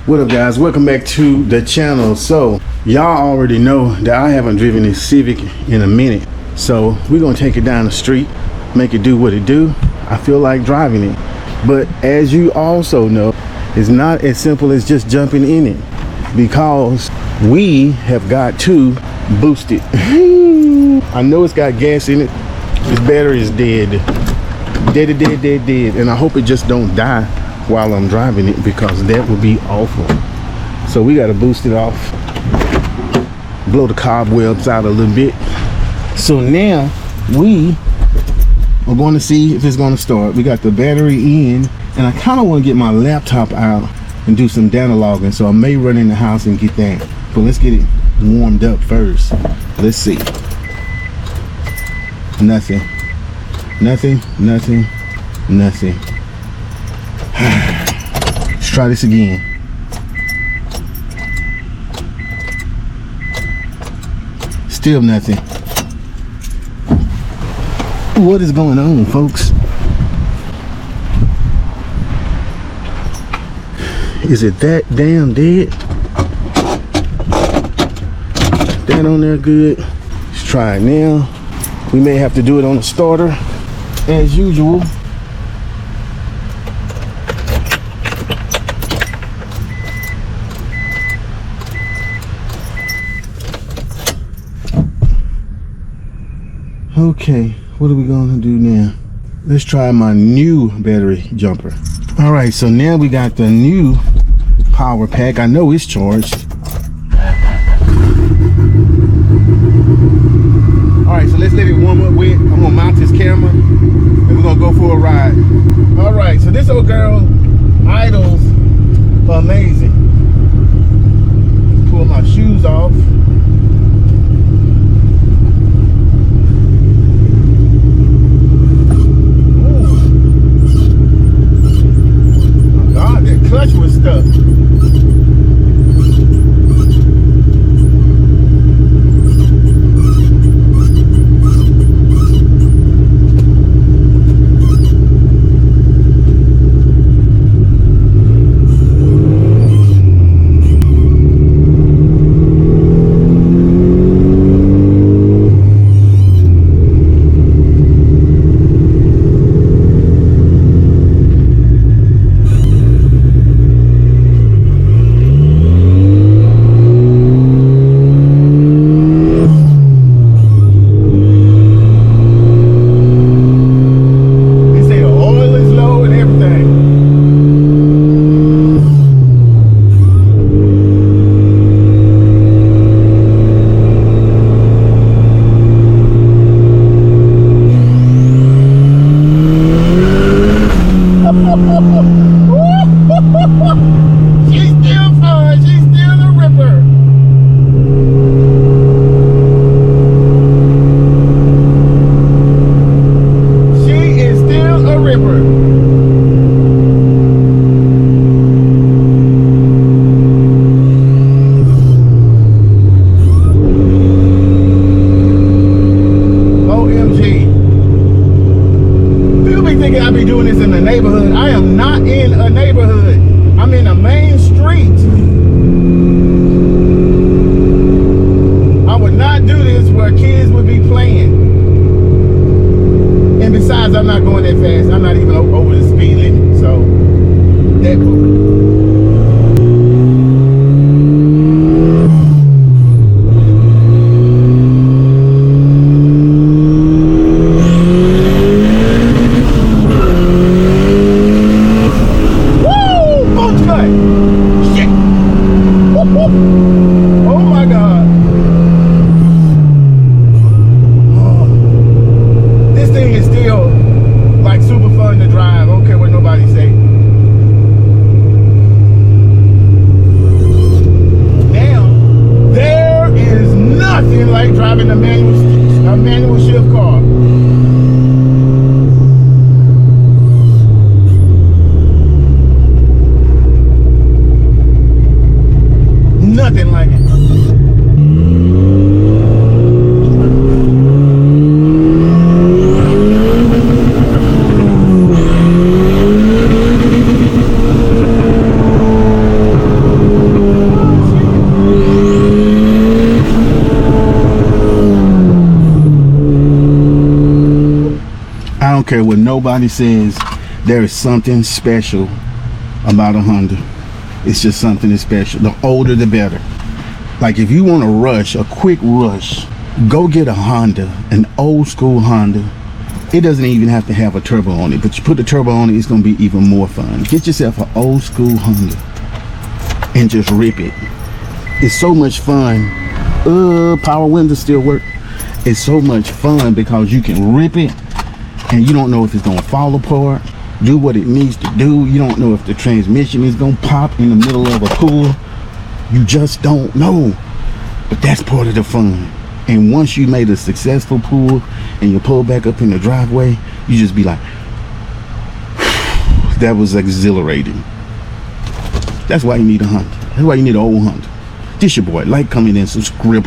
What up, guys? Welcome back to the channel. So y'all already know that I haven't driven this Civic in a minute, so we're gonna take it down the street, make it do what it do. I feel like driving it, but as you also know, it's not as simple as just jumping in it, because we have got to boost it. I know it's got gas in it. This battery is dead, and I hope it just don't die while I'm driving it, because that would be awful. So we got to boost it off, blow the cobwebs out a little bit. So now we are going to see if it's going to start. We got the battery in, and I kind of want to get my laptop out and do some data logging, so I may run in the house and get that, but let's get it warmed up first. Let's see. Nothing. Let's try this again. Still nothing. What is going on, folks? Is it that damn dead? That on there good? Let's try it now. We may have to do it on the starter as usual. Okay, what are we gonna do now? Let's try my new battery jumper. All right, so now we got the new power pack. I know it's charged. All right, so let's let it warm up with. I'm gonna mount this camera and we're gonna go for a ride. All right, so this old girl idles amazing. Pull my shoes off. Clutch was stuck. I'm not going that fast. I'm not even over the speed limit, so that cool. Nothing like it. care what nobody says. There is something special about a Honda. It's just something that's special. The older, the better. Like if you want to rush, a quick rush, go get a Honda, an old school Honda. It doesn't even have to have a turbo on it, but you put the turbo on it, it's going to be even more fun. Get yourself an old school Honda and just rip it. It's so much fun. Power windows still work. It's so much fun because you can rip it and you don't know if it's going to fall apart, do what it needs to do. You don't know if the transmission is going to pop in the middle of a pool. You just don't know. But that's part of the fun. And once you made a successful pull and you pull back up in the driveway, you just be like, that was exhilarating. That's why you need a Honda. That's why you need an old Honda. This your boy. Like, comment, and subscribe.